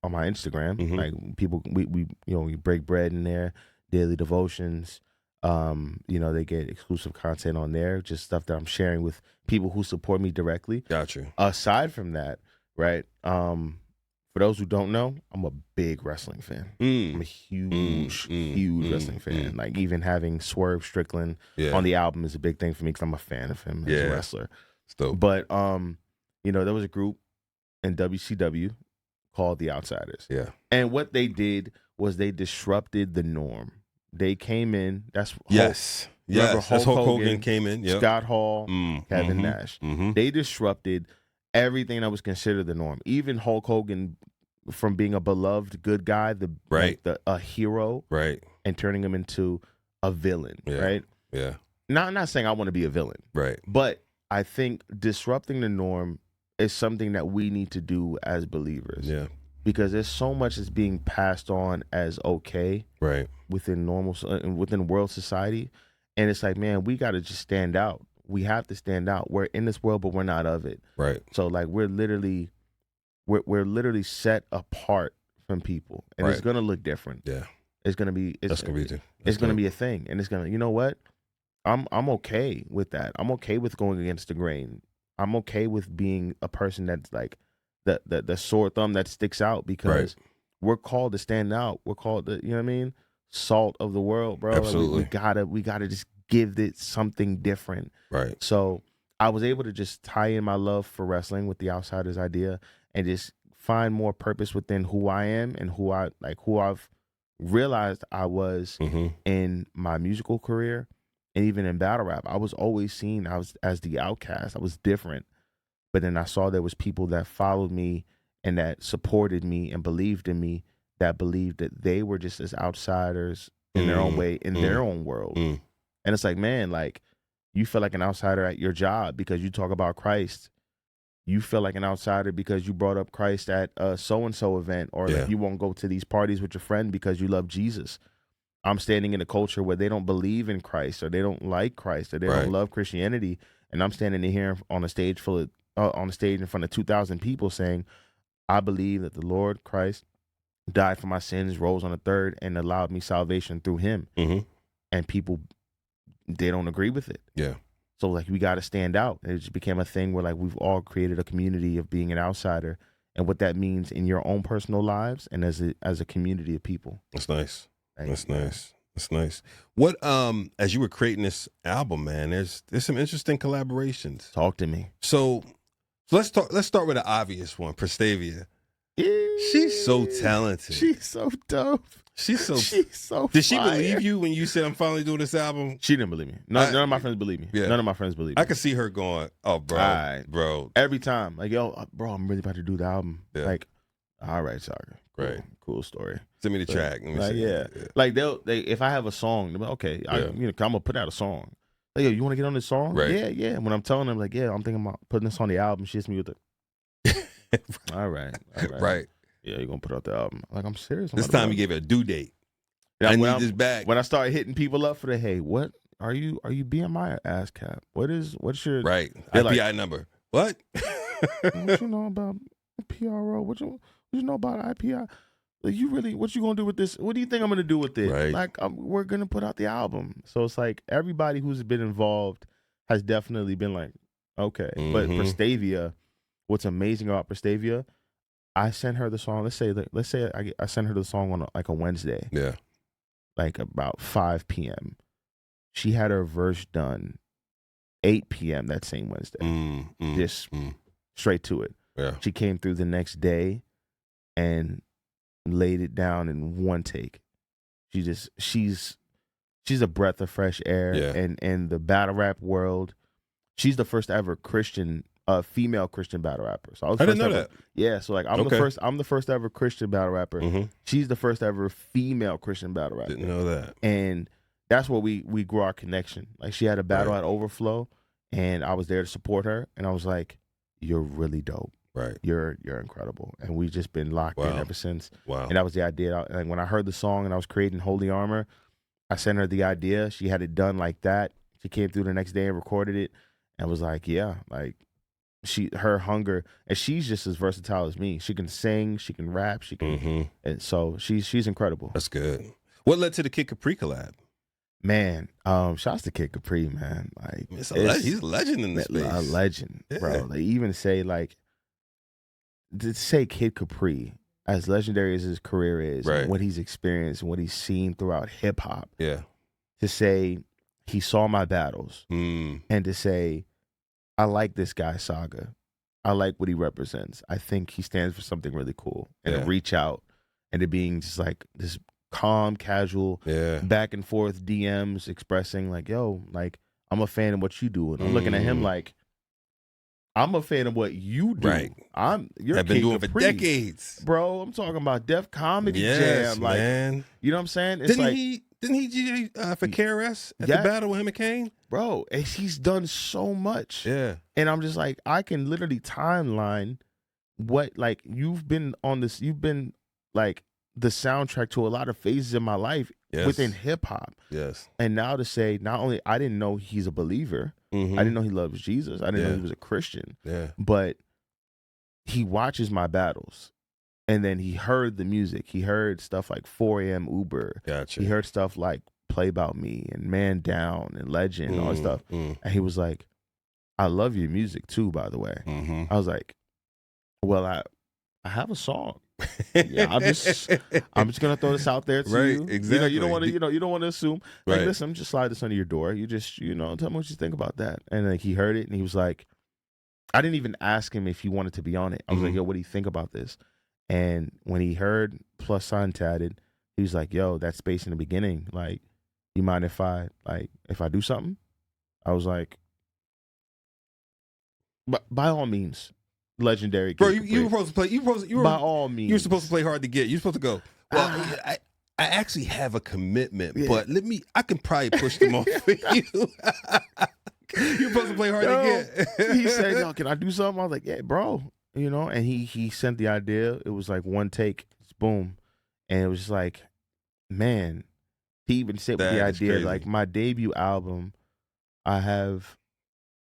B: Instagram,
A: Mhm.
B: like people we break bread in there, daily devotions. They get exclusive content on there, just stuff that I'm sharing with people who support me directly.
A: Got you.
B: Aside from that, right? For those who don't know, I'm a big wrestling fan. I'm a huge wrestling fan. Like even having Swerve Strickland
A: Yeah.
B: on the album is a big thing for me because I'm a fan of him as
A: Yeah.
B: a wrestler.
A: It's dope.
B: But there was a group in WCW called The Outsiders.
A: Yeah.
B: And what they did was they disrupted the norm. They came in. That's
A: Yes.
B: Remember
A: Yes. That's
B: Hulk
A: Hulk Hogan
B: Hogan,
A: came in. Yep.
B: Scott Hall, Kevin
A: Mhm.
B: Nash.
A: Mhm.
B: They disrupted everything that was considered the norm. Even Hulk Hogan, from being a beloved good guy,
A: Right.
B: a hero,
A: Right.
B: and turning him into a villain.
A: Yeah.
B: Right.
A: Yeah.
B: Not saying I want to be a villain,
A: Right.
B: but I think disrupting the norm is something that we need to do as believers.
A: Yeah.
B: Because there's so much that's being passed on as okay
A: Right.
B: within within world society, and it's like, man, we got to just stand out. We have to stand out. We're in this world, but we're not of it.
A: Right.
B: So like we're literally set apart from people, and it's
A: Right.
B: gonna look different.
A: Yeah.
B: It's gonna be
A: That's gonna be
B: it's gonna be a thing, and it's gonna. You know what? I'm okay with that. I'm okay with going against the grain. I'm okay with being a person that's like the sore thumb that sticks out, because we're called to stand out. We're called to, you know what I mean? Salt of the world, bro.
A: Absolutely.
B: Like we gotta just give it something different.
A: Right.
B: So I was able to just tie in my love for wrestling with the Outsiders idea and just find more purpose within who I am and who I've realized I was
A: Mhm.
B: in my musical career and even in battle rap. I was always seen as the outcast. I was different. But then I saw there was people that followed me and that supported me and believed in me, that believed that they were just as outsiders in their own way, in their own world. And it's like, man, like you feel like an outsider at your job because you talk about Christ. You feel like an outsider because you brought up Christ at a so-and-so event, or like you won't go to these parties with your friend because you love Jesus. I'm standing in a culture where they don't believe in Christ, or they don't like Christ, or they don't love Christianity. And I'm standing in here on a stage in front of 2,000 people saying, I believe that the Lord Christ died for my sins, rose on the third, and allowed me salvation through him.
A: Mhm.
B: And people, they don't agree with it.
A: Yeah.
B: So like we got to stand out. And it just became a thing where like we've all created a community of being an outsider, and what that means in your own personal lives and as a community of people.
A: That's nice. That's nice. That's nice. What as you were creating this album, man, there's some interesting collaborations.
B: Talk to me.
A: So let's start with the obvious one, Prestavia. She's so talented.
B: She's so dope.
A: She's so
B: Did
A: she believe you when you said I'm finally doing this album?
B: She didn't believe me. None of my friends believe me.
A: Yeah.
B: None of my friends believe me.
A: I could see her going, "Oh, bro,
B: Right.
A: bro."
B: Every time, like, yo, bro, I'm really about to do the album.
A: Yeah.
B: Like, all right, Saga.
A: Great.
B: Cool story.
A: Send me the track. Let me
B: Like,
A: see.
B: yeah. Like they if I have a song, they'll be like, okay, I'm gonna put out a song. Like, yo, you want to get on this song?
A: Right.
B: Yeah, yeah. When I'm telling them, like, yeah, I'm thinking about putting this on the album. She hits me with the, all right.
A: Right.
B: Yeah, you're gonna put out the album. Like, I'm serious.
A: This time you gave it a due date.
B: Yeah,
A: I
B: when
A: need this back.
B: When I started hitting people up for the, hey, what? you BMI or ASCAP? What's your
A: Right.
B: They're
A: IPI number. What?
B: what you know about PRO? What you know about IPI? Like, you really, what you gonna do with this? What do you think I'm gonna do with it?
A: Right.
B: Like, we're gonna put out the album. So it's like everybody who's been involved has definitely been like, okay. But Prestavia, what's amazing about Prestavia, I sent her the song. Let's say I sent her the song on a Wednesday.
A: Yeah.
B: Like about 5 p.m. She had her verse done 8 p.m. that same Wednesday. Just straight to it.
A: Yeah.
B: She came through the next day and laid it down in one take. She's a breath of fresh air.
A: Yeah.
B: And in the battle rap world, she's the first ever female Christian battle rapper. So I
A: didn't know that.
B: Yeah, so like I'm the first ever Christian battle rapper. She's the first ever female Christian battle rapper.
A: Didn't know that.
B: And that's where we grew our connection. Like, she had a battle at Overflow, and I was there to support her, and I was like, you're really dope.
A: Right.
B: You're incredible. And we've just been locked in ever since.
A: Wow.
B: And that was the idea. Like, when I heard the song and I was creating Holy Armor, I sent her the idea. She had it done like that. She came through the next day and recorded it and was like, yeah, like, her hunger, and she's just as versatile as me. She can sing, she can rap, she can, and so she's incredible.
A: That's good. What led to the Kid Capri collab?
B: Man, shouts to Kid Capri, man. Like,
A: he's a legend in this space.
B: A legend, bro. They even say, like, to say Kid Capri, as legendary as his career is, and what he's experienced and what he's seen throughout hip hop.
A: Yeah.
B: To say he saw my battles, and to say, I like this guy Saga. I like what he represents. I think he stands for something really cool. And to reach out and to being just like this calm, casual, back and forth DMs expressing like, yo, like, I'm a fan of what you do. And I'm looking at him like, I'm a fan of what you do.
A: Right.
B: I've
A: been doing it for decades.
B: Bro, I'm talking about Def Comedy
A: Jam.
B: Like,
A: man.
B: You know what I'm saying? It's
A: Didn't he GA for KRS at the battle with him and Kane?
B: Bro, he's done so much.
A: Yeah.
B: And I'm just like, I can literally timeline what, like, you've been like the soundtrack to a lot of phases in my life within hip hop.
A: Yes.
B: And now to say, not only I didn't know he's a believer, I didn't know he loves Jesus, I didn't know he was a Christian.
A: Yeah.
B: But he watches my battles. And then he heard the music. He heard stuff like 4 a.m. Uber.
A: Gotcha.
B: He heard stuff like Play About Me and Man Down and Legend and all that stuff. And he was like, I love your music too, by the way. I was like, well, I have a song. Yeah, I'm just gonna throw this out there to you.
A: Exactly.
B: You don't want to assume. Like,
A: Right.
B: listen, I'm just slide this under your door. You just, tell me what you think about that. And like, he heard it and he was like, I didn't even ask him if he wanted to be on it. I was like, yo, what do you think about this? And when he heard Plus Sign Tatted, he was like, yo, that space in the beginning, like, you mind if I do something? I was like, by all means, legendary.
A: Bro, you were supposed to play.
B: By all means.
A: You were supposed to play Hard to Get. You're supposed to go, well, I actually have a commitment, but I can probably push them off for you. You're supposed to play Hard to Get.
B: He said, yo, can I do something? I was like, yeah, bro. And he sent the idea. It was like one take, boom. And it was just like, man, he even said with the idea,
A: crazy.
B: like, my debut album, I have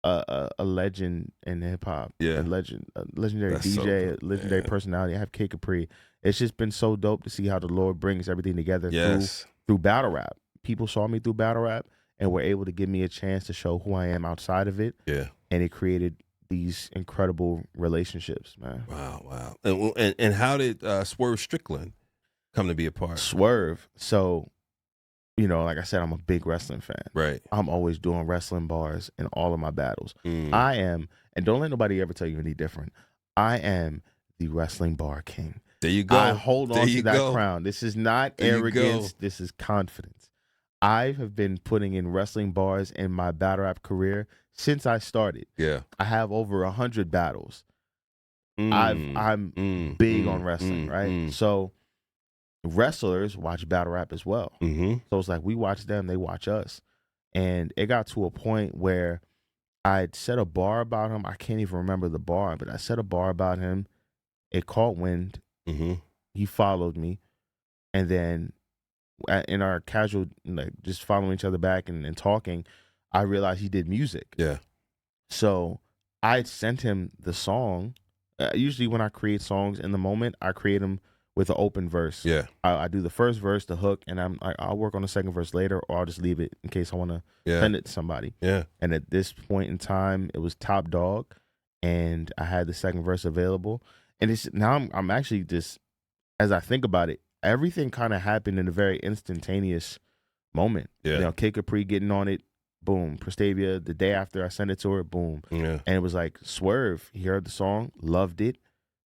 B: a legend in hip hop, a legendary
A: That's
B: DJ,
A: so
B: a legendary personality. I have Kid Capri. It's just been so dope to see how the Lord brings everything together through battle rap. People saw me through battle rap and were able to give me a chance to show who I am outside of it.
A: Yeah.
B: And it created these incredible relationships, man.
A: Wow. And how did Swerve Strickland come to be a part?
B: Swerve. So, like I said, I'm a big wrestling fan.
A: Right.
B: I'm always doing wrestling bars in all of my battles. I am, and don't let nobody ever tell you any different, I am the wrestling bar king.
A: There you go.
B: I hold on to that crown. This is not arrogance. This is confidence. I have been putting in wrestling bars in my battle rap career since I started.
A: Yeah.
B: I have over 100 battles. I'm big on wrestling, right? So wrestlers watch battle rap as well. So it's like, we watch them, they watch us. And it got to a point where I'd set a bar about him. I can't even remember the bar, but I set a bar about him. It caught wind. He followed me. And then in our casual, like just following each other back and talking, I realized he did music.
A: Yeah.
B: So I sent him the song. Usually when I create songs in the moment, I create them with an open verse.
A: Yeah.
B: I do the first verse, the hook, and I'll work on the second verse later, or I'll just leave it in case I want to send it to somebody.
A: Yeah.
B: And at this point in time, it was top dog, and I had the second verse available. And it's now I'm actually just, as I think about it, everything kind of happened in a very instantaneous moment.
A: Yeah.
B: You know, Kid Capri getting on it, boom. Prestavia, the day after I sent it to her, boom.
A: Yeah.
B: And it was like Swerve. He heard the song, loved it.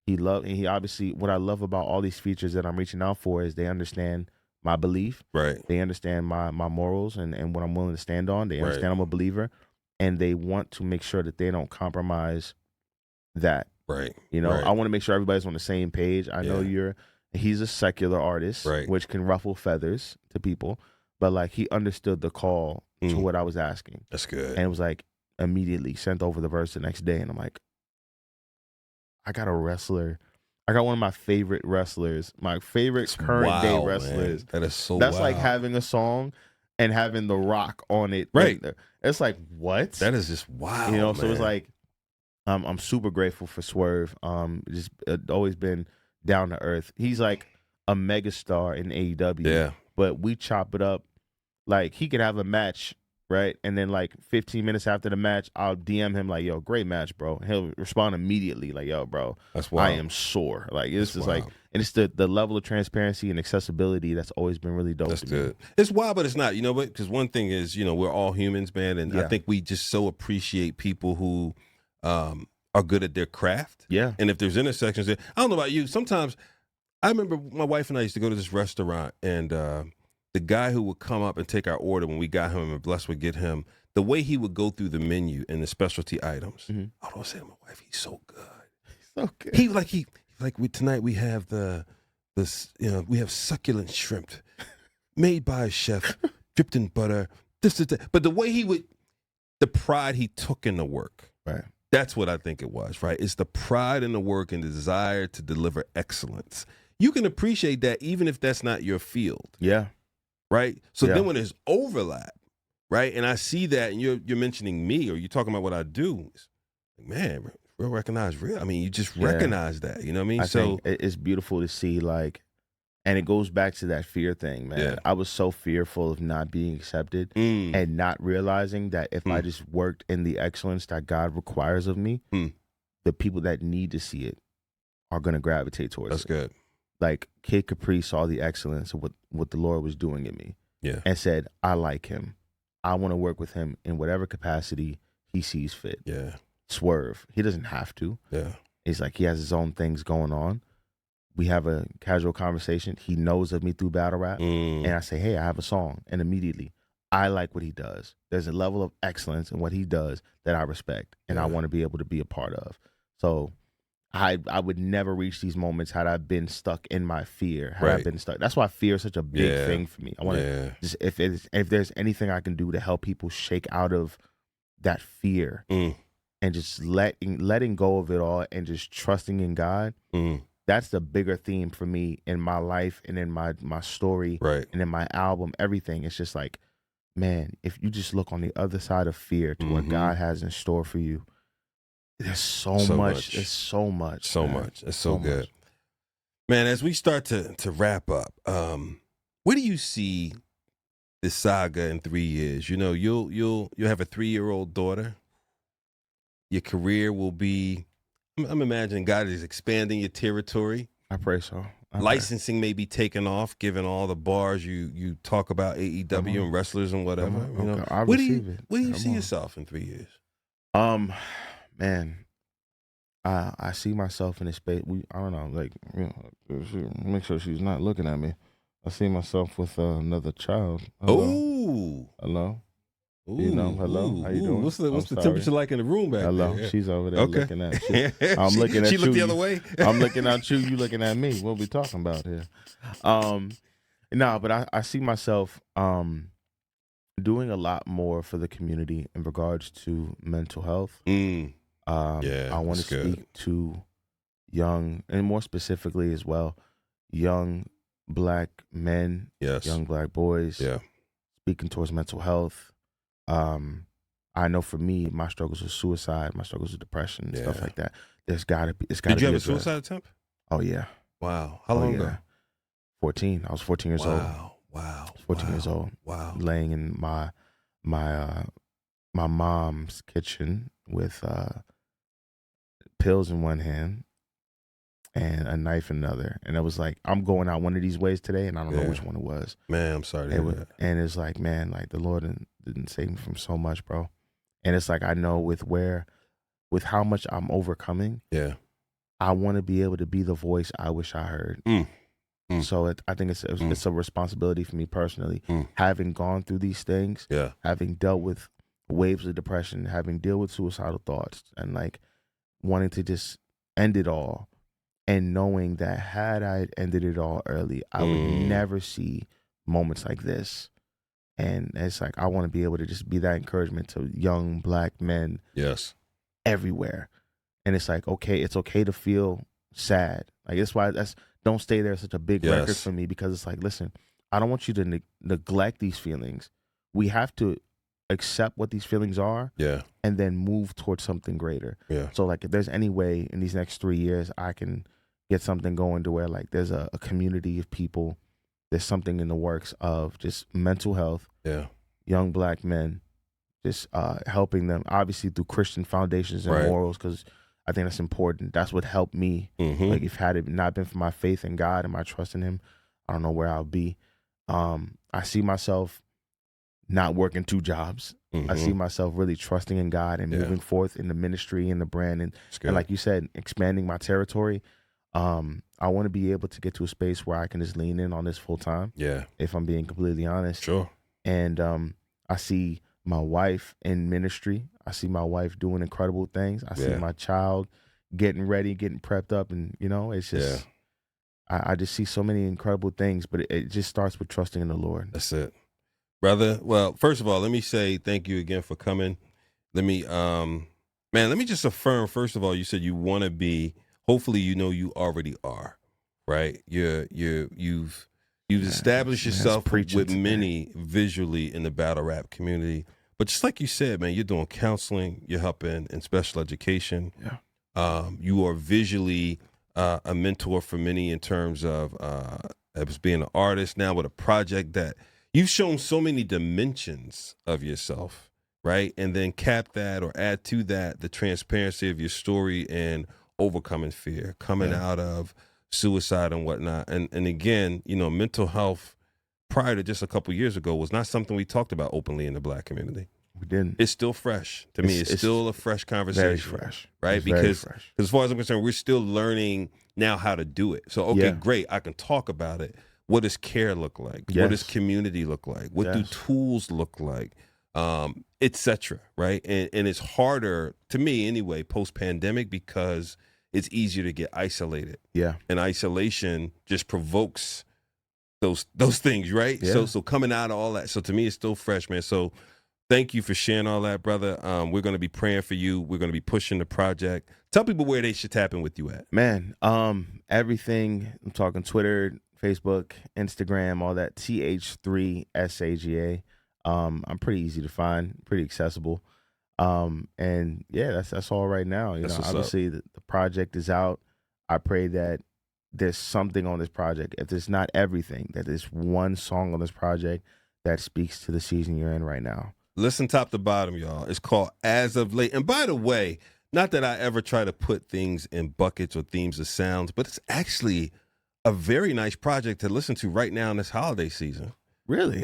B: And he obviously, what I love about all these features that I'm reaching out for is they understand my belief.
A: Right.
B: They understand my morals and what I'm willing to stand on. They understand I'm a believer. And they want to make sure that they don't compromise that.
A: Right.
B: You know,
A: right.
B: I want to make sure everybody's on the same page. I know he's a secular artist,
A: right.
B: which can ruffle feathers to people, but like he understood the call to what I was asking.
A: That's good.
B: And it was like immediately sent over the verse the next day. And I'm like, I got a wrestler. I got one of my favorite wrestlers, my favorite current day wrestlers.
A: Man. That is so
B: That's
A: wild.
B: like having a song and having The Rock on it.
A: Right.
B: It's like, what?
A: That is just wild.
B: You know,
A: man.
B: so it's like, I'm super grateful for Swerve. Just always been down to earth. He's like a megastar in AEW.
A: Yeah.
B: But we chop it up. Like he could have a match, right? And then like 15 minutes after the match, I'll DM him like, yo, great match, bro. He'll respond immediately like, yo, bro,
A: that's wild.
B: I am sore. Like this is like, and it's the level of transparency and accessibility that's always been really dope.
A: That's good. It's wild, but it's not. You know what? Because one thing is, you know, we're all humans, man, and I think we just so appreciate people who are good at their craft.
B: Yeah.
A: And if there's intersections there, I don't know about you. Sometimes I remember my wife and I used to go to this restaurant, and the guy who would come up and take our order when we got him and Bless would get him, the way he would go through the menu and the specialty items. I would always say to my wife, he's so good.
B: He's so good.
A: Tonight we have we have succulent shrimp made by a chef, dripped in butter. But the way the pride he took in the work.
B: Right.
A: That's what I think it was, right? It's the pride in the work and the desire to deliver excellence. You can appreciate that even if that's not your field.
B: Yeah.
A: Right? So then when there's overlap, right? And I see that and you're mentioning me or you're talking about what I do, it's like, man, real recognize real. I mean, you just recognize that, you know what I mean?
B: I think it's beautiful to see, like, and it goes back to that fear thing, man.
A: Yeah.
B: I was so fearful of not being accepted and not realizing that if I just worked in the excellence that God requires of me, the people that need to see it are going to gravitate towards
A: That's
B: it.
A: good.
B: Like Kid Capri saw the excellence of what the Lord was doing in me and said, I like him. I want to work with him in whatever capacity he sees fit.
A: Yeah.
B: Swerve. He doesn't have to.
A: Yeah.
B: It's like he has his own things going on. We have a casual conversation. He knows of me through battle rap. And I say, hey, I have a song. And immediately, I like what he does. There's a level of excellence in what he does that I respect and I want to be able to be a part of. So I would never reach these moments had I been stuck in my fear. Had I been stuck. That's why fear is such a big thing for me. I want to just if there's anything I can do to help people shake out of that fear and just letting go of it all and just trusting in God. That's the bigger theme for me in my life and in my story and in my album, everything. It's just like, man, if you just look on the other side of fear to what God has in store for you, there's so much. It's so much.
A: So
B: man.
A: much. It's so good. Man, as we start to wrap up, where do you see this saga in 3 years? You know, you'll have a 3-year-old daughter. Your career will be, I'm imagining God is expanding your territory.
B: I pray so.
A: Licensing may be taken off, given all the bars you talk about AEW and wrestlers and whatever. You know,
B: I receive it.
A: Where do you see yourself in 3 years?
B: Man, I see myself in a space. I don't know, like, you know, make sure she's not looking at me. I see myself with another child.
A: Oh,
B: hello. You know, hello. How you doing?
A: What's the temperature like in the room back
B: hello.
A: there?
B: She's over there looking at you. I'm looking at you.
A: She looked the other way?
B: I'm looking at you. You looking at me. What we talking about here? But I see myself doing a lot more for the community in regards to mental health. I want to speak to young, and more specifically as well, young black men,
A: Yes.
B: young black boys,
A: Yeah.
B: speaking towards mental health. I know for me, my struggles with suicide, my struggles with depression, and stuff
A: Yeah.
B: like that. It's got to be
A: Did you have a
B: addressed.
A: suicide attempt?
B: Oh yeah.
A: Wow. How long ago?
B: 14. I was 14 years old.
A: Wow.
B: 14 years old.
A: Wow.
B: Laying in my mom's kitchen with pills in one hand and a knife in another. And it was like, I'm going out one of these ways today, and I don't know which one it was.
A: Man, I'm sorry to hear that.
B: And it's like, man, like the Lord didn't save me from so much, bro. And it's like, I know with how much I'm overcoming, I want to be able to be the voice I wish I heard. So I think it's a responsibility for me personally, having gone through these things, having dealt with waves of depression, having dealt with suicidal thoughts, and like wanting to just end it all, and knowing that had I ended it all early, I would never see moments like this. And it's like, I want to be able to just be that encouragement to young black men everywhere. And it's like, okay, it's okay to feel sad. Like, Don't Stay There is such a big record for me, because it's like, listen, I don't want you to neglect these feelings. We have to accept what these feelings are, and then move towards something greater. So like, if there's any way in these next 3 years I can get something going to where like there's a community of people, there's something in the works of just mental health, young black men, just helping them, obviously through Christian foundations and morals, because I think that's important. That's what helped me. Like, if had it not been for my faith in God and my trust in Him, I don't know where I'll be. I see myself not working 2 jobs. I see myself really trusting in God and moving forth in the ministry and the brand, and like you said, expanding my territory. I want to be able to get to a space where I can just lean in on this full time. If I'm being completely honest. And I see my wife in ministry. I see my wife doing incredible things. I see my child getting ready, getting prepped up, and it's just I just see so many incredible things. But it just starts with trusting in the Lord.
A: That's it, brother. Well, first of all, let me say thank you again for coming. Let me just affirm. First of all, you said you want to be. Hopefully, you already are, right? You've established yourself with many visually in the battle rap community. But just like you said, man, you're doing counseling, you're helping in special education. You are visually a mentor for many in terms of as being an artist now with a project that you've shown so many dimensions of yourself, right? And then cap that or add to that the transparency of your story and overcoming fear, coming out of suicide and whatnot. And again, mental health prior to just a couple years ago was not something we talked about openly in the black community. We didn't. It's still fresh to me. It's still a fresh conversation. Very fresh, right? Because as far as I'm concerned, we're still learning now how to do it. So great, I can talk about it. What does care look like? What does community look like? What do tools look like? Etc. Right? And it's harder to me anyway post pandemic because it's easier to get isolated. And isolation just provokes those things, right? So coming out of all that. So to me, it's still fresh, man. So thank you for sharing all that, brother. We're going to be praying for you. We're going to be pushing the project. Tell people where they should tap in with you at.
B: Man, everything. I'm talking Twitter, Facebook, Instagram, all that. Th3 Saga. I'm pretty easy to find, pretty accessible. And that's all right now. Obviously the project is out. I pray that there's something on this project. If there's not everything, that there's one song on this project that speaks to the season you're in right now.
A: Listen top to bottom, y'all. It's called As of Late. And by the way, not that I ever try to put things in buckets or themes of sounds, but it's actually a very nice project to listen to right now in this holiday season.
B: Really?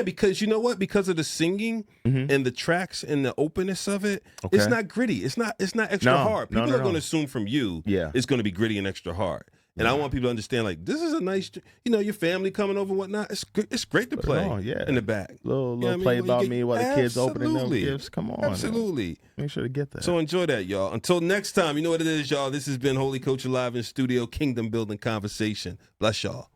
A: Because you know what? Because of the singing and the tracks and the openness of it, it's not gritty. It's not extra hard. People are going to assume from you it's going to be gritty and extra hard. And I want people to understand, like, this is a nice, your family coming over and whatnot. It's great to play in the back.
B: Little play about me while the kids opening them gifts. Come on.
A: Absolutely.
B: Make sure to get that.
A: So enjoy that, y'all. Until next time, you know what it is, y'all. This has been Holy Coach Alive in studio, Kingdom Building Conversation. Bless y'all.